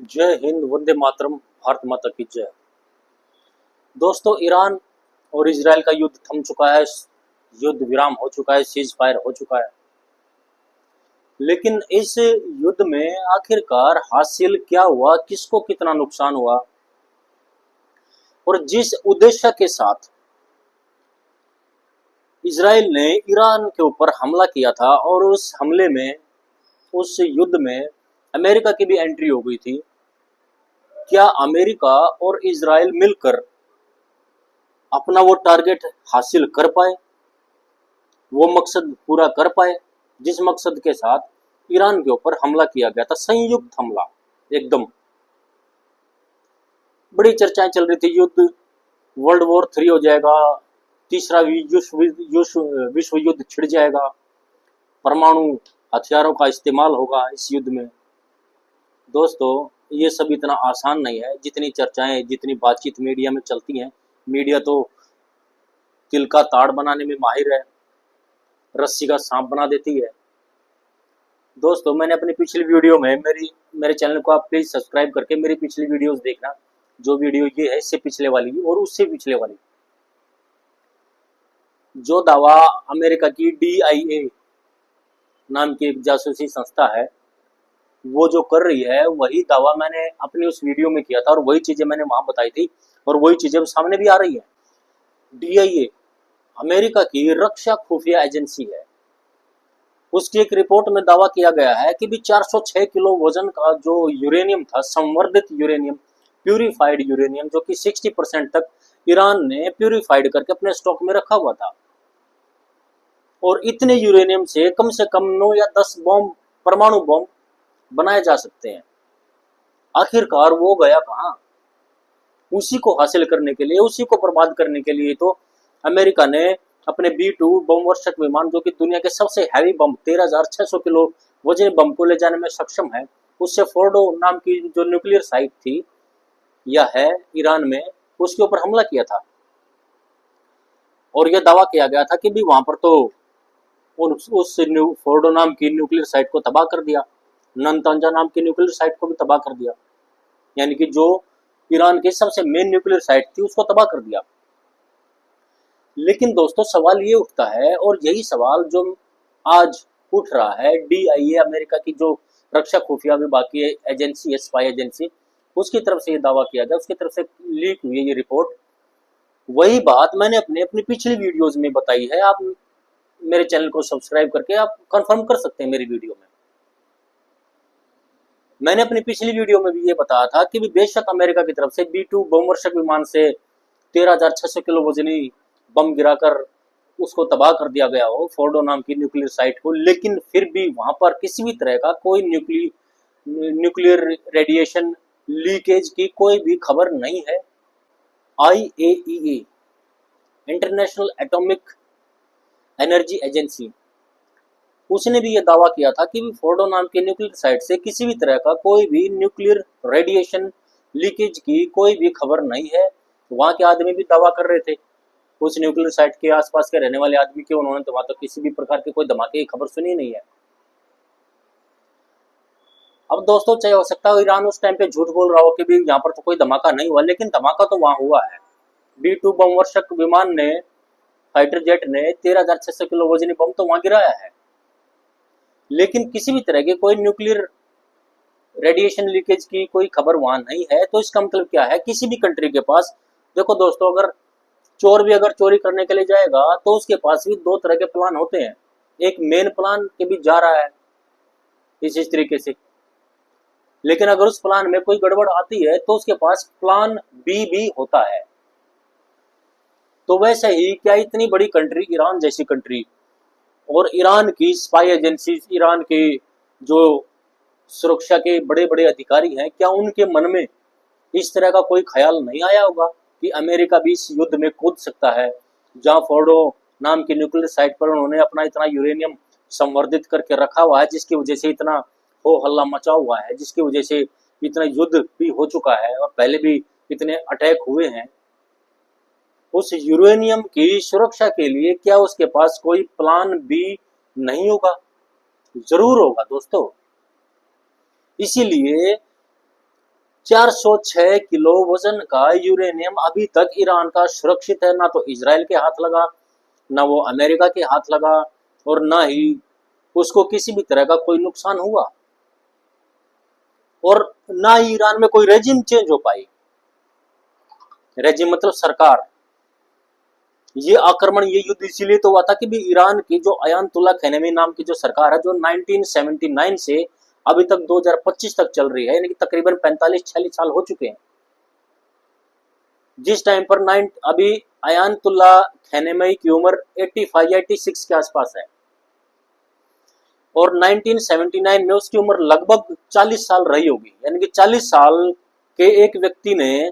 जय हिंद, वंदे मातरम, भारत माता की जय। दोस्तों, ईरान और इजराइल का युद्ध थम चुका है, युद्ध विराम हो चुका है, सीज फायर हो चुका है। लेकिन इस युद्ध में आखिरकार हासिल क्या हुआ, किसको कितना नुकसान हुआ और जिस उद्देश्य के साथ इजराइल ने ईरान के ऊपर हमला किया था और उस हमले में, उस युद्ध में अमेरिका की भी एंट्री हो गई थी, क्या अमेरिका और इजराइल मिलकर अपना वो टारगेट हासिल कर पाए, वो मकसद पूरा कर पाए जिस मकसद के साथ ईरान के ऊपर हमला किया गया था, संयुक्त हमला। एकदम बड़ी चर्चाएं चल रही थी, युद्ध वर्ल्ड वॉर 3 हो जाएगा, तीसरा विश्व युद्ध छिड़ जाएगा, परमाणु हथियारों का इस्तेमाल होगा इस युद्ध में। दोस्तों, ये सब इतना आसान नहीं है जितनी चर्चाएं, जितनी बातचीत मीडिया में चलती हैं। मीडिया तो तिल का ताड़ बनाने में माहिर है, रस्सी का सांप बना देती है। दोस्तों, मैंने अपनी पिछली वीडियो में मेरे चैनल को आप प्लीज सब्सक्राइब करके मेरी पिछली वीडियोस देखना। जो वीडियो ये है, इससे पिछले वाली और उससे पिछले वाली, जो दावा अमेरिका की DIA नाम की एक जासूसी संस्था है वो जो कर रही है, वही दावा मैंने अपनी उस वीडियो में किया था और वही चीजें मैंने वहां बताई थी और वही चीजें सामने भी आ रही है। DIA अमेरिका की रक्षा खुफिया एजेंसी है। उसकी एक रिपोर्ट में दावा किया गया है कि भी 406 किलो वजन का जो यूरेनियम था, संवर्धित यूरेनियम, प्यूरिफाइड यूरेनियम, जो कि 60% तक ईरान ने प्यूरिफाइड करके अपने स्टॉक में रखा हुआ था। और इतने यूरेनियम से कम 9 या 10 बॉम्ब, परमाणु बॉम्ब बनाए जा सकते हैं। आखिरकार वो गया कहां? उसी को हासिल करने के लिए, उसी को बर्बाद करने के लिए तो अमेरिका ने अपने B-2 बम वर्षक विमान, जो कि दुनिया के सबसे हैवी बम, 13,600 किलो वजन बम को ले जाने में सक्षम है, उससे फोर्डो नाम की जो न्यूक्लियर साइट थी या है ईरान में, उसके ऊपर हमला किया था। और यह दावा किया गया था कि भी वहां पर तो उस फोर्डो नाम की न्यूक्लियर साइट को तबाह कर दिया, ननतांजा नाम की न्यूक्लियर साइट को भी तबाह कर दिया, यानी कि जो ईरान की सबसे मेन न्यूक्लियर साइट थी उसको तबाह कर दिया। लेकिन दोस्तों, सवाल ये उठता है, और यही सवाल जो आज उठ रहा है, DIA अमेरिका की जो रक्षा खुफिया विभाग की एजेंसी है, स्पाई एजेंसी, उसकी तरफ से ये दावा किया गया, उसकी तरफ से लीक हुई है ये रिपोर्ट। वही बात मैंने अपनी पिछली वीडियोस में बताई है। आप मेरे चैनल को सब्सक्राइब करके आप कंफर्म कर सकते हैं मेरी वीडियो में। मैंने अपनी पिछली वीडियो में भी ये बताया था कि भी बेशक अमेरिका की तरफ से B-2 बम वर्षक विमान से 13,600 किलो वजनी बम गिराकर उसको तबाह कर दिया गया हो, फोर्डो नाम की न्यूक्लियर साइट को, लेकिन फिर भी वहां पर किसी भी तरह का कोई न्यूक्लियर रेडिएशन लीकेज की कोई भी खबर नहीं है। IAEA, international atomic energy agency, उसने भी यह दावा किया था कि फोर्डो नाम के न्यूक्लियर साइट से किसी भी तरह का कोई भी न्यूक्लियर रेडिएशन लीकेज की कोई भी खबर नहीं है। वहां के आदमी भी दावा कर रहे थे, उस न्यूक्लियर साइट के आसपास के रहने वाले आदमी के, उन्होंने तो वहां तो किसी भी प्रकार के कोई धमाके की खबर सुनी नहीं है। अब दोस्तों, चाहे हो सकता है ईरान उस टाइम पे झूठ बोल रहा हो कि भी यहाँ पर तो कोई धमाका नहीं हुआ, लेकिन धमाका तो वहां हुआ है। B-2 बम वर्षक विमान ने, फाइटर जेट ने 13,600 किलो वजनी बम तो वहां गिराया है, लेकिन किसी भी तरह के कोई न्यूक्लियर रेडिएशन लीकेज की कोई खबर वहां नहीं है। तो इसका मतलब क्या है? किसी भी कंट्री के पास, देखो दोस्तों, अगर चोर भी अगर चोरी करने के लिए जाएगा तो उसके पास भी दो तरह के प्लान होते हैं। एक मेन प्लान के भी जा रहा है इस तरीके से, लेकिन अगर उस प्लान में कोई गड़बड़ आती है तो उसके पास प्लान B भी होता है। तो वैसे ही क्या इतनी बड़ी कंट्री, ईरान जैसी कंट्री, और ईरान की स्पाई एजेंसी, ईरान के जो सुरक्षा के बड़े बड़े अधिकारी हैं, क्या उनके मन में इस तरह का कोई ख्याल नहीं आया होगा कि अमेरिका भी इस युद्ध में कूद सकता है, जहां फोर्डो नाम की न्यूक्लियर साइट पर उन्होंने अपना इतना यूरेनियम संवर्धित करके रखा हुआ है, जिसकी वजह से इतना हो हल्ला मचा हुआ है, जिसकी वजह से इतना युद्ध भी हो चुका है और पहले भी इतने अटैक हुए हैं। उस यूरेनियम की सुरक्षा के लिए क्या उसके पास कोई प्लान B नहीं होगा? जरूर होगा दोस्तों। इसीलिए 406 किलो वजन का यूरेनियम अभी तक ईरान का सुरक्षित है। ना तो इजराइल के हाथ लगा, ना वो अमेरिका के हाथ लगा, और ना ही उसको किसी भी तरह का कोई नुकसान हुआ, और ना ही ईरान में कोई रेजिम चेंज हो पाई। रेजिम मतलब सरकार। ये आक्रमण, ये युद्ध इसीलिए तो हुआ था कि भी ईरान की जो अयातुल्ला खमेनी नाम की जो सरकार है, जो 1979 से अभी तक 2025 तक चल रही है, यानी कि तकरीबन 45-46 साल हो चुके हैं। जिस टाइम पर अभी अयातुल्ला खमेनी की उम्र 85 या 86 के आसपास है, और 1979 में उसकी उम्र लगभग 40 साल रही होगी। यानी कि 40 साल के एक व्यक्ति ने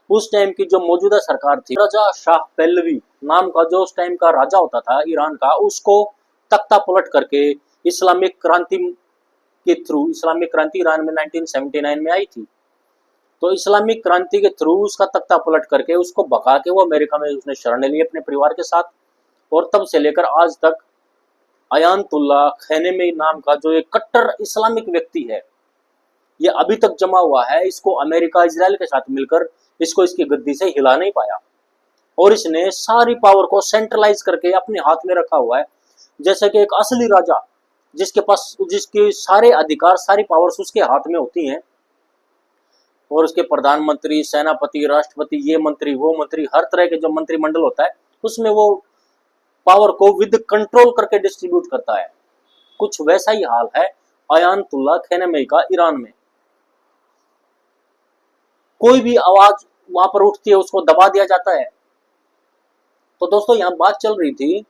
उस टाइम की जो मौजूदा सरकार थी, राजा शाह पहलवी नाम का जो उस टाइम का राजा होता था ईरान का, उसको तख्ता पलट करके इस्लामिक क्रांति के थ्रू, इस्लामिक क्रांति ईरान में 1979 में आई थी, तो इस्लामिक क्रांति के थ्रू उसका तख्ता पलट करके उसको भगा के वो अमेरिका में उसने शरण ली अपने परिवार के साथ। और तब से लेकर आज तक अयातुल्ला खमेनी नाम का जो एक कट्टर इस्लामिक व्यक्ति है, ये अभी तक जमा हुआ है। इसको अमेरिका इजराइल के साथ मिलकर इसको इसकी गद्दी से हिला नहीं पाया, और इसने सारी पावर को सेंट्रलाइज करके अपने हाथ में रखा हुआ है, जैसे कि एक असली राजा जिसके सारे अधिकार, सारी पावर्स उसके हाथ में होती हैं, और उसके प्रधानमंत्री, सेनापति, राष्ट्रपति, ये मंत्री, वो मंत्री, हर तरह के जो मंत्रिमंडल होता है उसमें वो पावर को विद कंट्रोल करके डिस्ट्रीब्यूट करता है। कुछ वैसा ही हाल है अयातुल्ला खमेनी का ईरान में। कोई भी आवाज वहां पर उठती है उसको दबा दिया जाता है। तो दोस्तों, यहां बात चल रही थी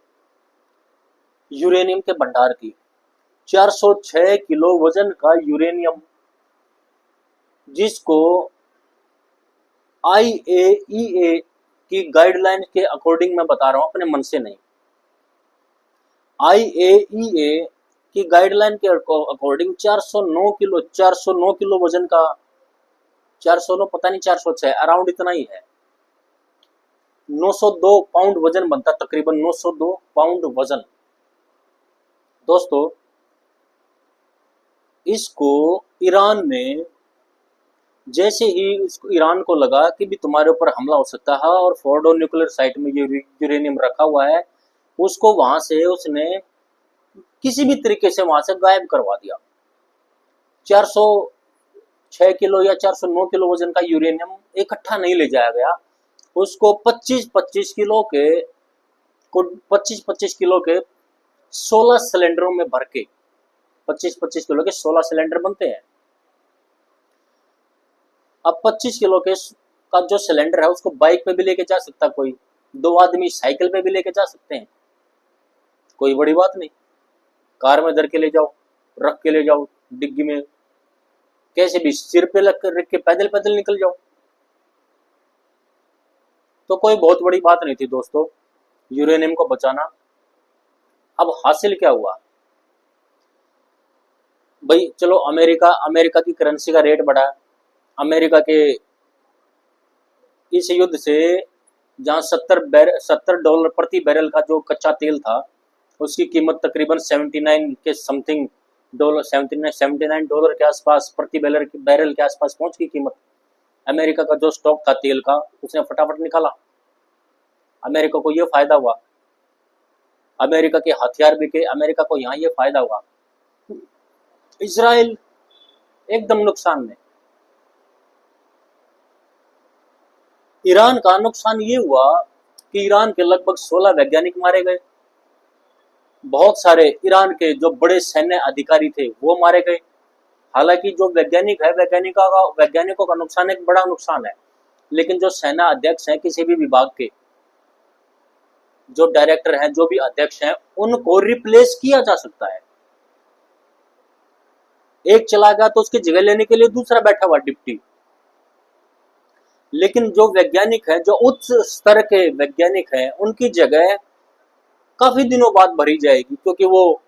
यूरेनियम के भंडार की। 406 किलो वजन का यूरेनियम, जिसको IAEA की गाइडलाइन के अकॉर्डिंग मैं बता रहा हूं, अपने मन से नहीं, IAEA की गाइडलाइन के अकॉर्डिंग 409 किलो वजन का, 409 पता नहीं 406, अराउंड इतना ही है, 902 पाउंड वजन बनता, तकरीबन 902 पाउंड वजन। दोस्तों, इसको ईरान में जैसे ही इसको ईरान को लगा कि भी तुम्हारे ऊपर हमला हो सकता है और फोर्डो न्यूक्लियर साइट में ये यूरेनियम रखा हुआ है, उसको वहां से उसने किसी भी तरीके से वहां से गायब करवा दिया। 406 किलो या 409 किलो वजन का यूरेनियम इकट्ठा नहीं ले जाया गया, उसको 25-25 किलो के 25-25 किलो के 16 सिलेंडरों में भर के, 25-25 किलो के 16 सिलेंडर बनते हैं। अब 25 किलो के का जो सिलेंडर है उसको बाइक पे भी लेके जा सकता कोई, 2 आदमी साइकिल पे भी लेके जा सकते हैं, कोई बड़ी बात नहीं। कार में धर के ले जाओ, रख के ले जाओ डिग्गी में, कैसे भी सिर पे रख के पैदल पैदल निकल जाओ, तो कोई बहुत बड़ी बात नहीं थी दोस्तों यूरेनियम को बचाना। अब हासिल क्या हुआ भाई, चलो अमेरिका की करेंसी का रेट बढ़ा। अमेरिका के इस युद्ध से जहां $70 प्रति बैरल का जो कच्चा तेल था, उसकी कीमत तकरीबन 79 के समथिंग डॉलर, 79 डॉलर के आसपास प्रति बैरल के आसपास पहुंच गई कीमत। अमेरिका का जो स्टॉक था तेल का, उसने फटाफट निकाला। अमेरिका को यह फायदा हुआ, अमेरिका के हथियार बिके, अमेरिका को यहाँ ये फायदा हुआ। इजराइल एकदम नुकसान में। ईरान का नुकसान ये हुआ कि ईरान के लगभग 16 वैज्ञानिक मारे गए, बहुत सारे ईरान के जो बड़े सैन्य अधिकारी थे वो मारे गए। हालांकि जो वैज्ञानिक है, वैज्ञानिकों का नुकसान एक बड़ा नुकसान है, लेकिन जो सेना अध्यक्ष हैं किसी भी विभाग के, जो डायरेक्टर हैं, जो भी अध्यक्ष हैं, उनको रिप्लेस किया जा सकता है। एक चला गया तो उसकी जगह लेने के लिए दूसरा बैठा हुआ डिप्टी। लेकिन जो वैज्ञानिक है, जो उच्च स्तर के वैज्ञानिक हैं, उनकी जगह काफी दिनों बाद भरी जाएगी, क्योंकि वो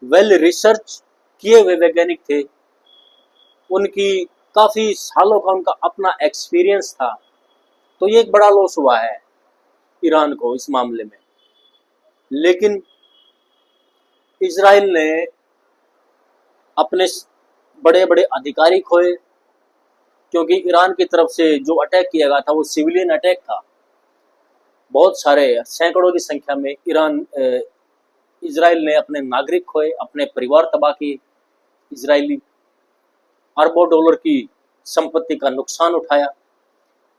वेल रिसर्च किए हुए वैज्ञानिक थे, उनकी काफी सालों का उनका अपना एक्सपीरियंस था। तो ये एक बड़ा लॉस हुआ है ईरान को इस मामले में। लेकिन इजराइल ने अपने बड़े बड़े अधिकारी खोए, क्योंकि ईरान की तरफ से जो अटैक किया गया था वो सिविलियन अटैक था। बहुत सारे सैकड़ों की संख्या में इजराइल ने अपने नागरिक खोए, अपने परिवार तबाह किए। इजरायली अरबों डॉलर की संपत्ति का नुकसान उठाया।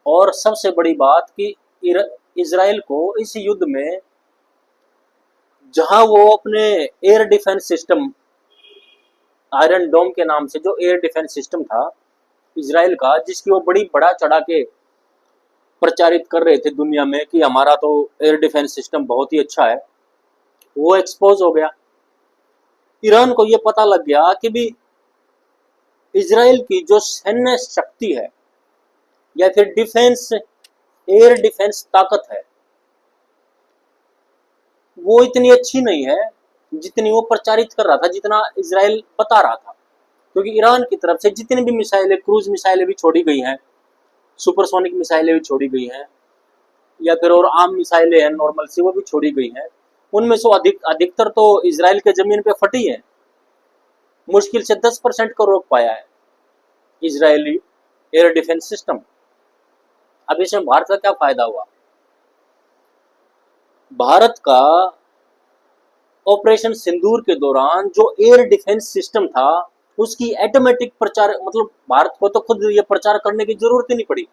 और सबसे बड़ी बात कि इजराइल को इस युद्ध में, जहां वो अपने एयर डिफेंस सिस्टम, आयरन डोम के नाम से जो एयर डिफेंस सिस्टम था इजराइल का, जिसकी वो बड़ी बड़ा चढ़ा के प्रचारित कर रहे थे दुनिया में कि हमारा तो एयर डिफेंस सिस्टम बहुत ही अच्छा है, वो एक्सपोज हो गया। ईरान को ये पता लग गया कि भी इजराइल की जो सैन्य शक्ति है या फिर डिफेंस, एयर डिफेंस ताकत है, वो इतनी अच्छी नहीं है जितनी वो प्रचारित कर रहा था, जितना इजराइल बता रहा था। क्योंकि ईरान की तरफ से जितनी भी मिसाइलें, क्रूज मिसाइलें भी छोड़ी गई हैं, सुपरसोनिक मिसाइलें भी छोड़ी गई हैं, या फिर और आम मिसाइलें हैं नॉर्मल सी, वो भी छोड़ी गई हैं, उनमें से अधिकतर तो इजराइल के जमीन पे फटी है। मुश्किल से 10% को रोक पाया है इजरायली एयर डिफेंस सिस्टम। अब इसमें भारत का क्या फायदा हुआ? भारत का ऑपरेशन सिंदूर के दौरान जो एयर डिफेंस सिस्टम था उसकी ऑटोमेटिक प्रचार, मतलब भारत को तो खुद ये प्रचार करने की जरूरत ही नहीं पड़ी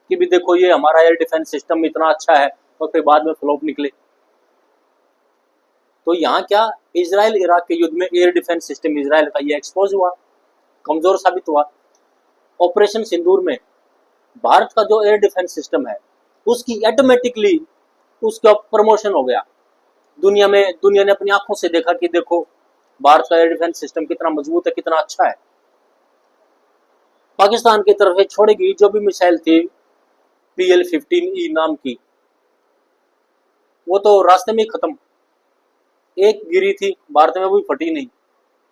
कि भी देखो ये हमारा एयर डिफेंस सिस्टम इतना अच्छा है, और फिर बाद में फ्लॉप निकले। तो यहाँ क्या, इजराइल इराक के युद्ध में एयर डिफेंस सिस्टम इजराइल का ये एक्सपोज हुआ, कमजोर साबित हुआ। ऑपरेशन सिंदूर में भारत का जो एयर डिफेंस सिस्टम है उसकी ऑटोमेटिकली उसका प्रमोशन हो गया। दुनिया ने अपनी आंखों से देखा कि देखो भारत का एयर डिफेंस सिस्टम कितना मजबूत है, कितना अच्छा है। पाकिस्तान की तरफ से छोड़ी गई जो भी मिसाइल थी PL-15E नाम की, वो तो रास्ते में ही खत्म। एक गिरी थी भारत में, वो भी फटी नहीं।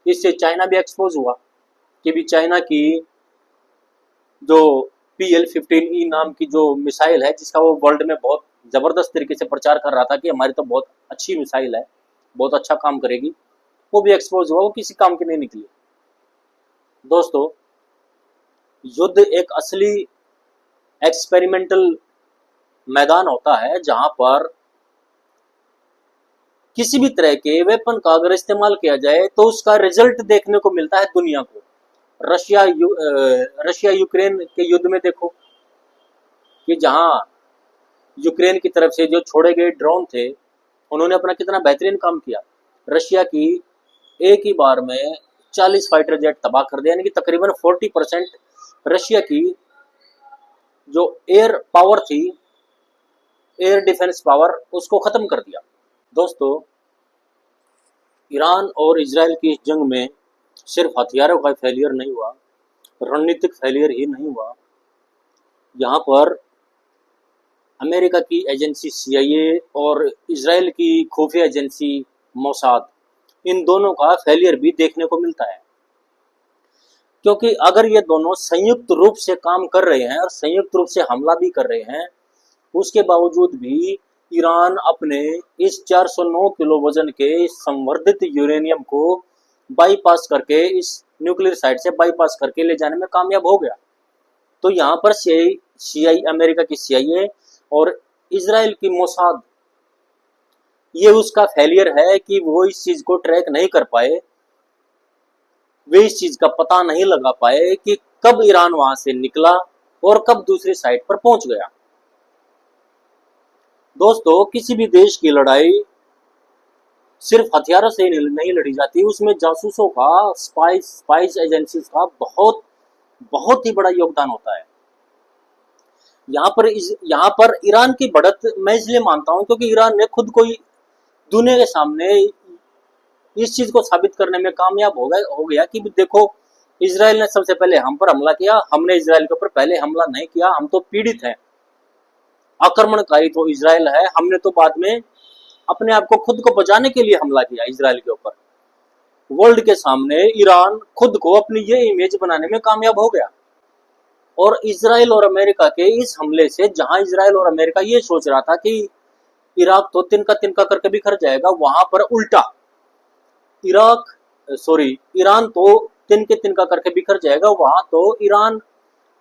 इससे चाइना भी एक्सपोज हुआ कि भी चाइना की जो PL-15E नाम की जो मिसाइल है, जिसका वो वर्ल्ड में बहुत जबरदस्त तरीके से प्रचार कर रहा था कि हमारी तो बहुत अच्छी मिसाइल है, बहुत अच्छा काम करेगी, वो भी एक्सपोज हुआ, वो किसी काम की नहीं निकली। दोस्तों, युद्ध एक असली एक्सपेरिमेंटल मैदान होता है जहां पर किसी भी तरह के वेपन का अगर इस्तेमाल किया जाए तो उसका रिजल्ट देखने को मिलता है दुनिया को। रशिया यूक्रेन के युद्ध में देखो कि जहां यूक्रेन की तरफ से जो छोड़े गए ड्रोन थे उन्होंने अपना कितना बेहतरीन काम किया। रशिया की एक ही बार में 40 फाइटर जेट तबाह कर दिया, यानी कि तकरीबन 40% रशिया की जो एयर पावर थी, एयर डिफेंस पावर, उसको खत्म कर दिया। दोस्तों, ईरान और इजराइल की इस जंग में सिर्फ हथियारों का फेलियर नहीं हुआ, रणनीतिक फेलियर ही नहीं हुआ, यहाँ पर अमेरिका की एजेंसी CIA और इजराइल की खुफिया एजेंसी मोसाद, इन दोनों का फेलियर भी देखने को मिलता है। क्योंकि अगर ये दोनों संयुक्त रूप से काम कर रहे हैं और संयुक्त रूप से हमला भी कर रहे हैं, उसके बावजूद भी ईरान अपने इस 409 किलो वजन के संवर्धित यूरेनियम को बाईपास करके, इस न्यूक्लियर साइट से बाईपास करके ले जाने में कामयाब हो गया। तो यहाँ पर अमेरिका की CIA और इजराइल की मोसाद, ये उसका फेलियर है कि वो इस चीज को ट्रैक नहीं कर पाए, वे इस चीज का पता नहीं लगा पाए कि कब ईरान वहां से निकला और कब दूसरी साइड पर पहुंच गया। दोस्तों, किसी भी देश की लड़ाई सिर्फ हथियारों से नहीं लड़ी जाती, उसमें जासूसों का, स्पाइस एजेंसीज का बहुत ही बड़ा योगदान होता है। यहाँ पर ईरान की बढ़त मैं इसलिए मानता हूं क्योंकि ईरान ने खुद को दुनिया के सामने इस चीज को साबित करने में कामयाब हो गया कि देखो, इजराइल ने सबसे पहले हम पर हमला किया, हमने इजराइल के ऊपर पहले हमला नहीं किया, हम तो पीड़ित हैं, आक्रमणकारी तो इजराइल है, हमने तो बाद में अपने आप को खुद को बचाने के लिए हमला किया इजराइल के ऊपर। वर्ल्ड के सामने ईरान खुद को अपनी ये इमेज बनाने में कामयाब हो गया। और इजराइल और अमेरिका के इस हमले से, जहां इजराइल और अमेरिका ये सोच रहा था कि इराक तो तिनका तिनका करके बिखर जाएगा, वहां पर उल्टा ईरान तो तिनके तिनका करके बिखर जाएगा, वहां तो ईरान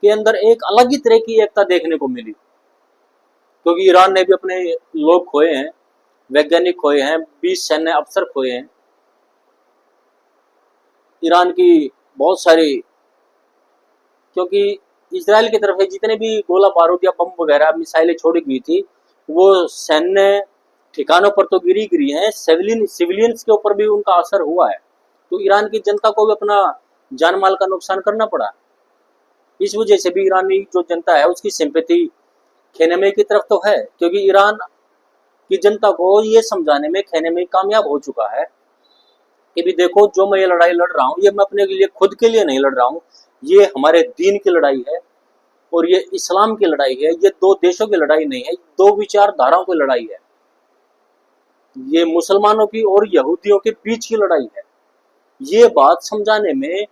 के अंदर एक अलग ही तरह की एकता देखने को मिली, क्योंकि ईरान ने भी अपने लोग खोए हैं, वैज्ञानिक खोए हैं, 20 सैन्य अफसर खोए हैं। ईरान की बहुत सारी, क्योंकि इसराइल की तरफ से जितने भी गोला बारूद या बम वगैरह मिसाइलें छोड़ी गई थी, वो सैन्य ठिकानों पर तो गिरी हैं, सिविलियंस के ऊपर भी उनका असर हुआ है। तो ईरान की जनता को भी अपना जान माल का नुकसान करना पड़ा। इस वजह से भी ईरानी जो जनता है उसकी सिंपैथी खेमे की तरफ तो है, क्योंकि ईरान की जनता को ये समझाने में खेमे कामयाब हो चुका है कि भी देखो, जो मैं ये लड़ाई लड़ रहा हूँ, ये मैं अपने लिए खुद के लिए नहीं लड़ रहा हूँ, ये हमारे दीन की लड़ाई है और ये इस्लाम की लड़ाई है। ये दो देशों की लड़ाई नहीं है, दो विचारधाराओं की लड़ाई है, ये मुसलमानों की और यहूदियों के बीच की लड़ाई है। ये बात समझाने में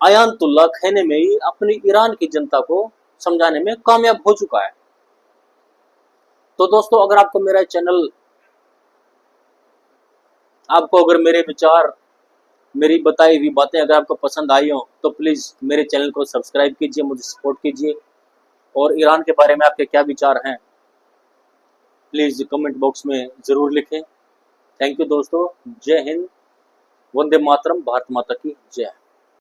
आयातुल्लाह खमेनेई अपनी ईरान की जनता को समझाने में कामयाब हो चुका है। तो दोस्तों, अगर आपको मेरा चैनल, आपको अगर मेरे विचार, मेरी बताई हुई बातें अगर आपको पसंद आई हो, तो प्लीज़ मेरे चैनल को सब्सक्राइब कीजिए, मुझे सपोर्ट कीजिए। और ईरान के बारे में आपके क्या विचार हैं, प्लीज़ कमेंट बॉक्स में ज़रूर लिखें। थैंक यू दोस्तों। जय हिंद, वंदे मातरम, भारत माता की जय।